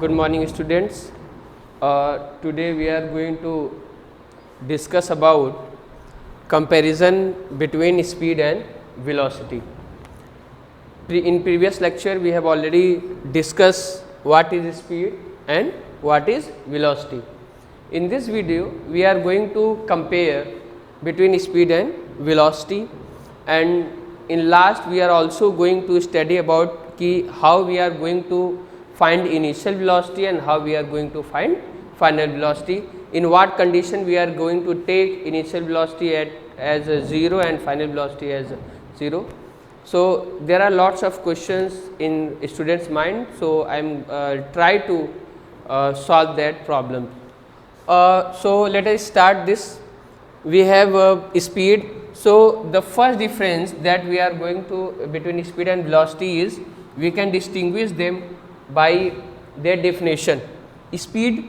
Good morning, students. Today we are going to discuss about comparison between speed and velocity. In previous lecture we have already discussed what is speed and what is velocity. In this video we are going to compare between speed and velocity, and in last we are also going to study about how we are going to find initial velocity and how we are going to find final velocity, in what condition we are going to take initial velocity as a 0 and final velocity as 0. So there are lots of questions in students mind, so I am try to solve that problem. So let us start this. We have speed. So the first difference that we are going to between speed and velocity is we can distinguish them by their definition. Speed,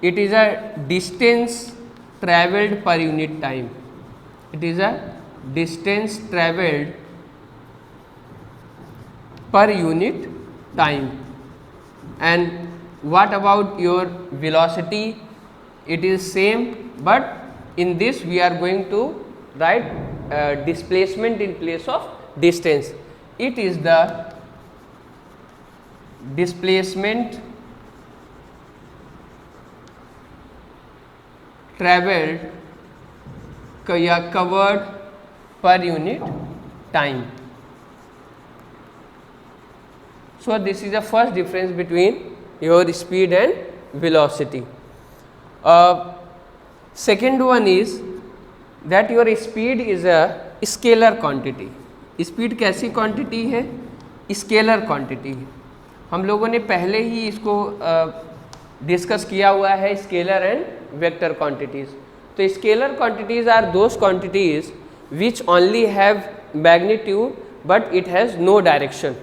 it is a distance travelled per unit time. It is a distance travelled per unit time. And what about your velocity? It is same, but in this we are going to write displacement in place of distance. It is the displacement travelled covered per unit time. So this is the first difference between your speed and velocity. Second one is that your speed is a scalar quantity. Speed कैसी quantity है? Scalar quantity है. हम लोगों ने पहले ही इसको discuss किया हुआ है, स्केलर एंड वेक्टर क्वांटिटीज़. तो scalar quantities are those quantities which only have magnitude but it has no direction,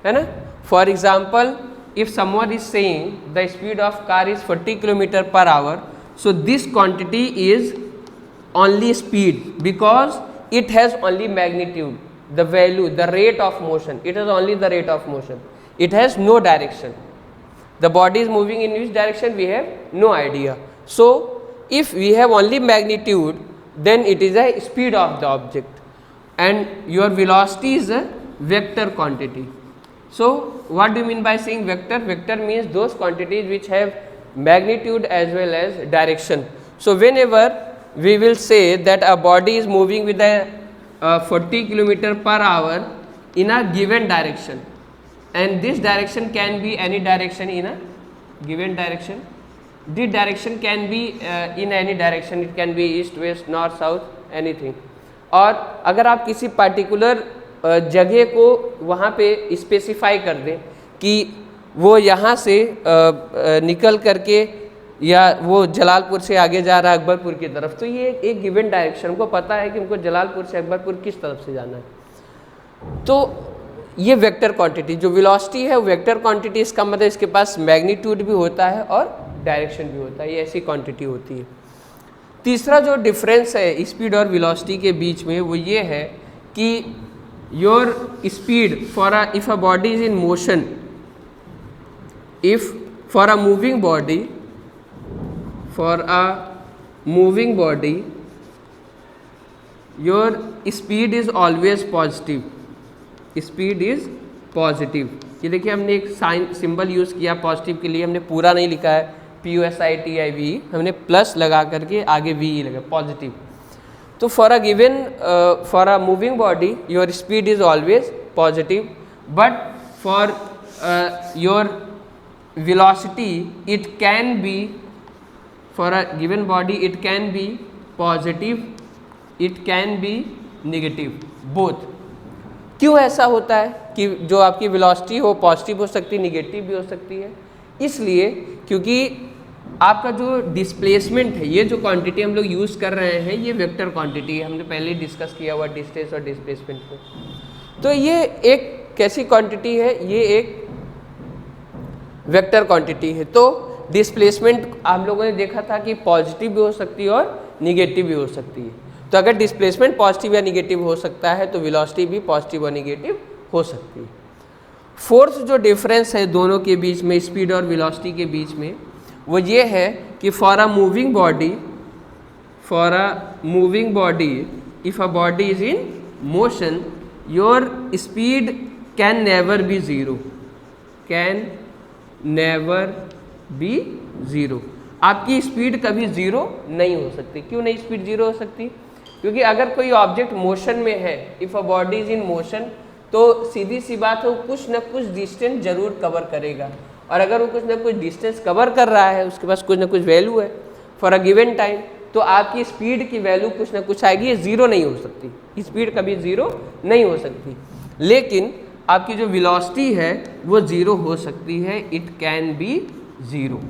है ना. For example, if someone is saying the speed of car is 40 kilometre per hour, so this quantity is only speed because it has only magnitude, the value, the rate of motion. It has only the rate of motion. It has no direction. The body is moving in which direction we have no idea. So if we have only magnitude, then it is a speed of the object, and your velocity is a vector quantity. So what do you mean by saying vector? Vector means those quantities which have magnitude as well as direction. So whenever we will say that a body is moving with a 40 kilometer per hour in a given direction, and this direction can be any direction in a given direction. The direction can be in any direction. It can be east, west, north, south, anything. और अगर आप किसी particular जगह को वहाँ पे specify कर दें कि वो यहाँ से निकल करके या वो जलालपुर से आगे जा रहा है अकबरपुर की तरफ, तो ये एक गिवन डायरेक्शन, उनको पता है कि उनको जलालपुर से अकबरपुर किस तरफ से जाना है. तो ये वेक्टर क्वांटिटी, जो वेलोसिटी है वेक्टर क्वांटिटी, इसका मतलब इसके पास मैग्नीट्यूड भी होता है और डायरेक्शन भी होता है. ये ऐसी क्वांटिटी होती है. तीसरा जो डिफरेंस है स्पीड और वेलोसिटी के बीच में वो ये है कि your speed for if a body is in motion, if for a moving body your speed is always positive. Speed is positive. ये देखिए हमने एक साइन सिंबल यूज़ किया पॉजिटिव के लिए, हमने पूरा नहीं लिखा है POSITIV, हमने प्लस लगा करके आगे V लगा पॉजिटिव. तो for a given for a moving body your speed is always positive, but for your velocity it can be, for a given body it can be positive, it can be negative, both. क्यों ऐसा होता है कि जो आपकी velocity हो positive हो सकती है, निगेटिव भी हो सकती है? इसलिए क्योंकि आपका जो डिस्प्लेसमेंट है, ये जो क्वांटिटी हम लोग यूज़ कर रहे हैं ये वेक्टर क्वांटिटी है, हमने पहले डिस्कस किया हुआ डिस्टेंस और डिस्प्लेसमेंट को. तो ये एक कैसी क्वांटिटी है? ये एक वेक्टर क्वांटिटी है. तो डिस्प्लेसमेंट हम लोगों ने देखा था कि पॉजिटिव भी हो सकती है और निगेटिव भी हो सकती है. तो अगर डिस्प्लेसमेंट पॉजिटिव या निगेटिव हो सकता है तो वेलोसिटी भी पॉजिटिव और निगेटिव हो सकती है. फोर्थ जो डिफरेंस है दोनों के बीच में, स्पीड और वेलोसिटी के बीच में, वो ये है कि for a moving body if a body is in motion your speed can never be zero. आपकी स्पीड कभी ज़ीरो नहीं हो सकती। क्यों नहीं स्पीड ज़ीरो हो सकती? क्योंकि अगर कोई ऑब्जेक्ट मोशन में है, if a body is in motion, तो सीधी सी बात है वो कुछ ना कुछ डिस्टेंस जरूर कवर करेगा, और अगर वो कुछ ना कुछ डिस्टेंस कवर कर रहा है, उसके पास कुछ ना कुछ वैल्यू है फॉर अ गिवन टाइम, तो आपकी स्पीड की वैल्यू कुछ ना कुछ आएगी, ये ज़ीरो नहीं हो सकती, स्पीड कभी ज़ीरो नहीं हो सकती। लेकिन आपकी जो वेलोसिटी है वो ज़ीरो हो सकती है, इट कैन बी ज़ीरो।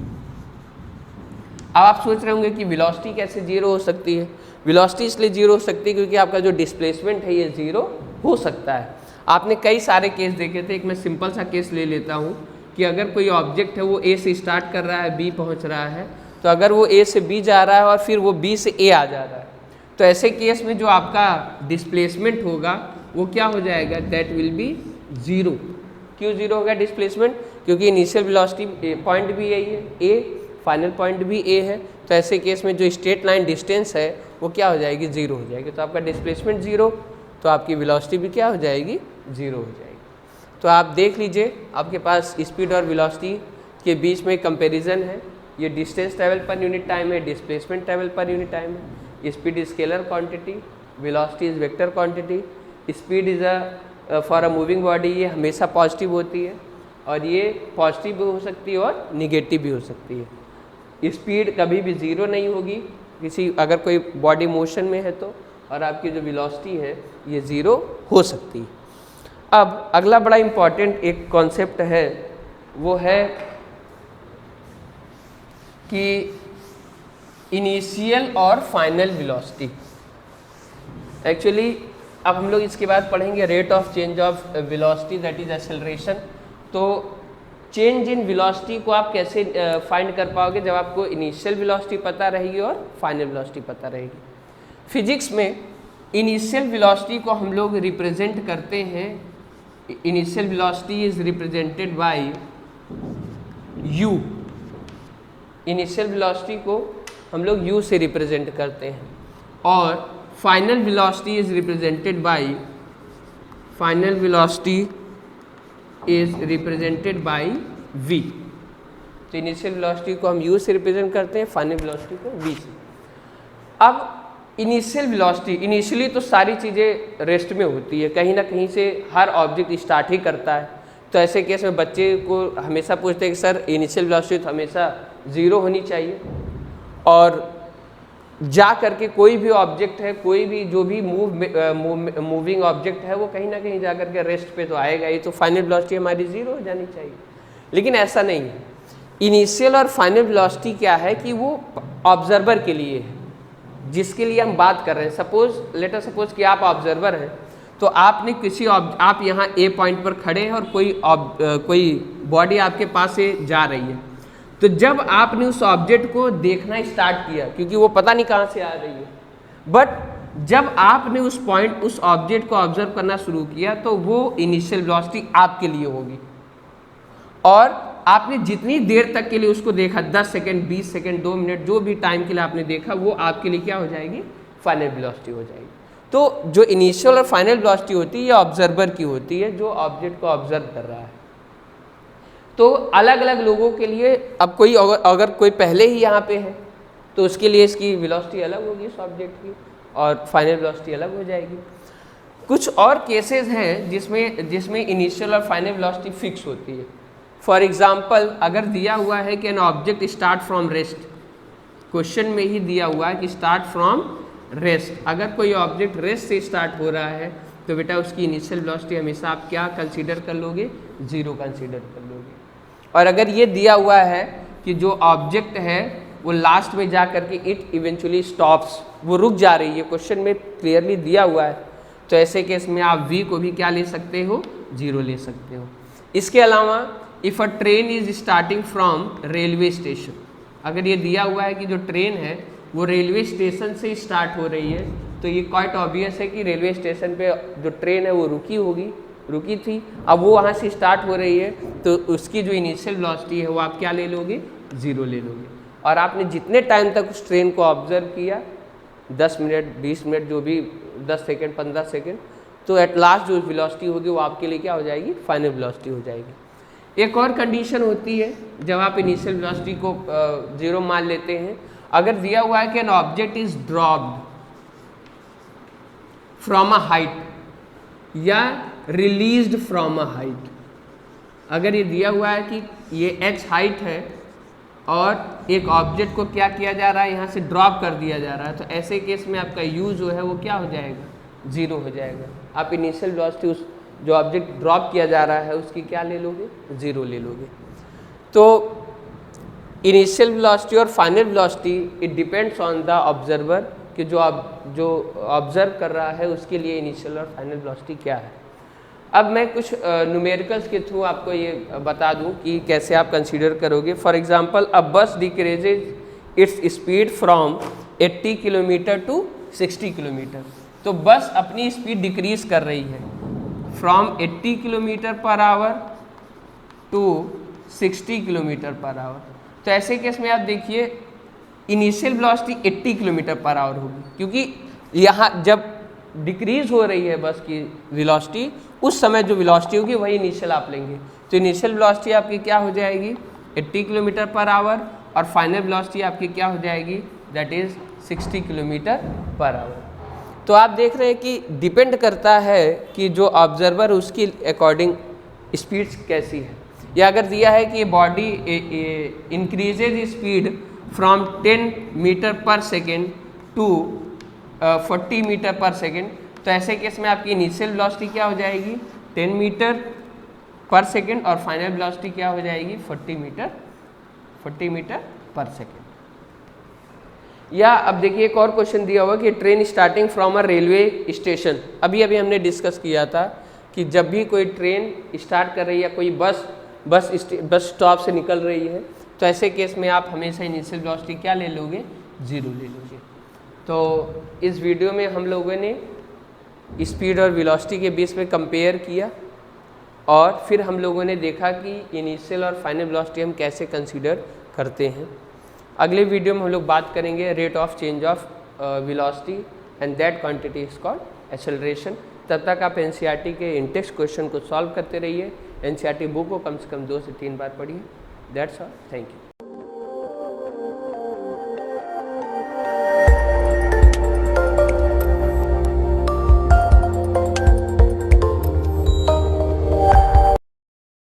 अब आप सोच रहे होंगे कि वेलोसिटी कैसे ज़ीरो हो सकती है? वेलोसिटी इसलिए ज़ीरो हो सकती है क्योंकि आपका जो डिस्प्लेसमेंट है ये ज़ीरो हो सकता है। आपने कई सारे केस देखे थे, एक मैं सिंपल सा केस ले लेता हूँ कि अगर कोई ऑब्जेक्ट है वो ए से स्टार्ट कर रहा है, बी पहुँच रहा है, तो अगर वो ए से बी जा रहा है और फिर वो बी से ए आ जा रहा है, तो ऐसे केस में जो आपका डिस्प्लेसमेंट होगा वो क्या हो जाएगा? That will be zero. क्यों ज़ीरो होगा डिस्प्लेसमेंट? क्योंकि इनिशियल वेलोसिटी पॉइंट भी यही है ए, फाइनल पॉइंट भी ए है, तो ऐसे केस में जो स्ट्रेट लाइन डिस्टेंस है वो क्या हो जाएगी? ज़ीरो हो जाएगी। तो आपका डिस्प्लेसमेंट ज़ीरो, तो आपकी वेलोसिटी भी क्या हो जाएगी? ज़ीरो हो जाएगी। तो आप देख लीजिए, आपके पास स्पीड और वेलोसिटी के बीच में कंपैरिजन है। ये distance travel per unit time है, displacement travel per unit time है। Speed is scalar quantity, velocity is vector quantity. Speed is for a moving body, ये हमेशा पॉजिटिव होती है, और ये पॉजिटिव भी हो सकती है और निगेटिव भी हो सकती है। स्पीड कभी भी ज़ीरो नहीं होगी किसी, अगर कोई बॉडी मोशन में है तो, और आपकी जो वेलोसिटी है ये ज़ीरो हो सकती है। अब अगला बड़ा इम्पॉर्टेंट एक कॉन्सेप्ट है, वो है कि इनिशियल और फाइनल वेलोसिटी। एक्चुअली अब हम लोग इसके बाद पढ़ेंगे rate of change of velocity, that is acceleration. तो चेंज इन वेलोसिटी को आप कैसे फाइंड कर पाओगे? जब आपको इनिशियल वेलोसिटी पता रहेगी और फाइनल वेलोसिटी पता रहेगी। फिजिक्स में इनिशियल वेलोसिटी को हम लोग रिप्रेजेंट करते हैं, initial velocity is represented by u। Initial velocity को हम लोग u से रिप्रेजेंट करते हैं, और final velocity is represented by, final velocity is represented by v। तो इनिशियल वेलोसिटी को हम u से रिप्रेजेंट करते हैं, फाइनल वेलोसिटी को v से। अब इनिशियल वेलोसिटी, इनिशियली तो सारी चीज़ें रेस्ट में होती है, कहीं ना कहीं से हर ऑब्जेक्ट स्टार्ट ही करता है। तो ऐसे केस में बच्चे को हमेशा पूछते हैं कि सर इनिशियल वेलोसिटी तो हमेशा ज़ीरो होनी चाहिए, और जा करके कोई भी ऑब्जेक्ट है, कोई भी जो भी मूविंग ऑब्जेक्ट है, वो कहीं ना कहीं जा करके रेस्ट पे तो आएगा ही, तो फाइनल वेलोसिटी हमारी ज़ीरो हो जानी चाहिए। लेकिन ऐसा नहीं है। इनिशियल और फाइनल वेलोसिटी क्या है कि वो ऑब्जर्वर के लिए है, जिसके लिए हम बात कर रहे हैं। सपोज लेट अस सपोज कि आप ऑब्जर्वर हैं, तो आपने किसी आप यहाँ ए पॉइंट पर खड़े हैं और कोई बॉडी आपके पास से जा रही है, तो जब आपने उस ऑब्जेक्ट को देखना स्टार्ट किया, क्योंकि वो पता नहीं कहाँ से आ रही है, बट जब आपने उस ऑब्जेक्ट को ऑब्जर्व करना शुरू किया, तो वो इनिशियल वेलोसिटी आपके लिए होगी। और आपने जितनी देर तक के लिए उसको देखा, 10 सेकेंड, 20 सेकेंड, 2 मिनट, जो भी टाइम के लिए आपने देखा, वो आपके लिए क्या हो जाएगी? फाइनल वेलोसिटी हो जाएगी। तो जो इनिशियल और फाइनल वेलोसिटी होती है ये ऑब्जर्वर की होती है, जो ऑब्जेक्ट को ऑब्जर्व कर रहा है। तो अलग अलग लोगों के लिए, अब कोई अगर कोई पहले ही यहाँ पे है तो उसके लिए इसकी वेलोसिटी अलग होगी इस ऑब्जेक्ट की, और फाइनल वेलोसिटी अलग हो जाएगी। कुछ और केसेस हैं जिसमें इनिशियल और फाइनल वेलोसिटी फिक्स होती है। फॉर एग्जाम्पल, अगर दिया हुआ है कि an object start from rest, question में ही दिया हुआ है कि स्टार्ट फ्रॉम रेस्ट, अगर कोई ऑब्जेक्ट रेस्ट से स्टार्ट हो रहा है तो बेटा उसकी इनिशियल वेलोसिटी हमेशा आप क्या कंसीडर कर लोगे? ज़ीरो कंसीडर कर लोगे। और अगर ये दिया हुआ है कि जो ऑब्जेक्ट है वो लास्ट में जा करके इट इवेंचुअली स्टॉप्स, वो रुक जा रही है, क्वेश्चन में क्लियरली दिया हुआ है, तो ऐसे केस में आप v को भी क्या ले सकते हो? ज़ीरो ले सकते हो। इसके अलावा if a train is starting from railway station, अगर ये दिया हुआ है कि जो ट्रेन है वो रेलवे स्टेशन से स्टार्ट हो रही है, तो ये क्वाइट ऑब्वियस है कि रेलवे स्टेशन पे जो ट्रेन है वो रुकी होगी, रुकी थी, अब वो वहाँ से स्टार्ट हो रही है, तो उसकी जो इनिशियल वेलोसिटी है वो आप क्या ले लोगे, 0 ले लोगे। और आपने जितने टाइम तक उस ट्रेन को ऑब्जर्व किया, 10 मिनट 20 मिनट जो भी, 10 सेकेंड 15 सेकेंड, तो एट लास्ट जो वेलोसिटी होगी वो आपके लिए क्या हो जाएगी, फाइनल वेलोसिटी हो जाएगी। एक और कंडीशन होती है जब आप इनिशियल वेलोसिटी को 0 मान लेते हैं, अगर दिया हुआ है कि an object is dropped from a height या रिलीज्ड फ्रॉम अ हाइट, अगर ये दिया हुआ है कि ये h हाइट है और एक ऑब्जेक्ट को क्या किया जा रहा है, यहाँ से ड्रॉप कर दिया जा रहा है, तो ऐसे केस में आपका u जो है वो क्या हो जाएगा, 0 हो जाएगा। आप इनिशियल वेलोसिटी उस जो ऑब्जेक्ट ड्रॉप किया जा रहा है उसकी क्या ले लोगे, 0 ले लोगे। तो इनिशियल वेलोसिटी और final velocity it depends on the observer, कि जो ऑब्जर्व कर रहा है उसके लिए इनिशियल और फाइनल वेलोसिटी क्या है। अब मैं कुछ न्यूमेरिकल्स के थ्रू आपको ये बता दूं कि कैसे आप कंसीडर करोगे। For example, a bus decreases its speed from 80 kilometre to 60 kilometre. तो बस अपनी स्पीड डिक्रीज कर रही है from 80 kilometre per hour to 60 kilometre per hour. तो ऐसे केस में आप देखिए initial velocity 80 kilometre per hour होगी, क्योंकि यहाँ जब डिक्रीज हो रही है बस की वेलोसिटी, उस समय जो वेलोसिटी होगी वही इनिशियल आप लेंगे। तो इनिशियल वेलोसिटी आपकी क्या हो जाएगी, 80 किलोमीटर पर आवर, और फाइनल वेलोसिटी आपकी क्या हो जाएगी, that is 60 kilometre per hour. तो आप देख रहे हैं कि डिपेंड करता है कि जो ऑब्जर्वर उसकी अकॉर्डिंग स्पीड कैसी है। या अगर दिया है कि ये body increases speed from 10 metre per second to 40 metre per second, तो ऐसे केस में आपकी इनिशियल वेलोसिटी क्या हो जाएगी, 10 मीटर पर सेकेंड, और फाइनल वेलोसिटी क्या हो जाएगी, 40 मीटर पर सेकेंड। या अब देखिए एक और क्वेश्चन दिया हुआ कि train starting from a railway station. अभी हमने डिस्कस किया था कि जब भी कोई ट्रेन स्टार्ट कर रही है या कोई बस स्टॉप से निकल रही है, तो ऐसे केस में आप हमेशा इनिशियल वेलोसिटी क्या ले लोगे, 0 ले लोगे। तो इस वीडियो में हम लोगों ने स्पीड और वेलोसिटी के बीच में कंपेयर किया, और फिर हम लोगों ने देखा कि इनिशियल और फाइनल वेलोसिटी हम कैसे कंसीडर करते हैं। अगले वीडियो में हम लोग बात करेंगे rate of change of velocity and that quantity is called acceleration. तब तक आप एनसीईआरटी के इंटेक्स क्वेश्चन को सॉल्व करते रहिए। एनसीईआरटी बुक को कम से कम 2 से 3 बार पढ़िए। That's all, thank you.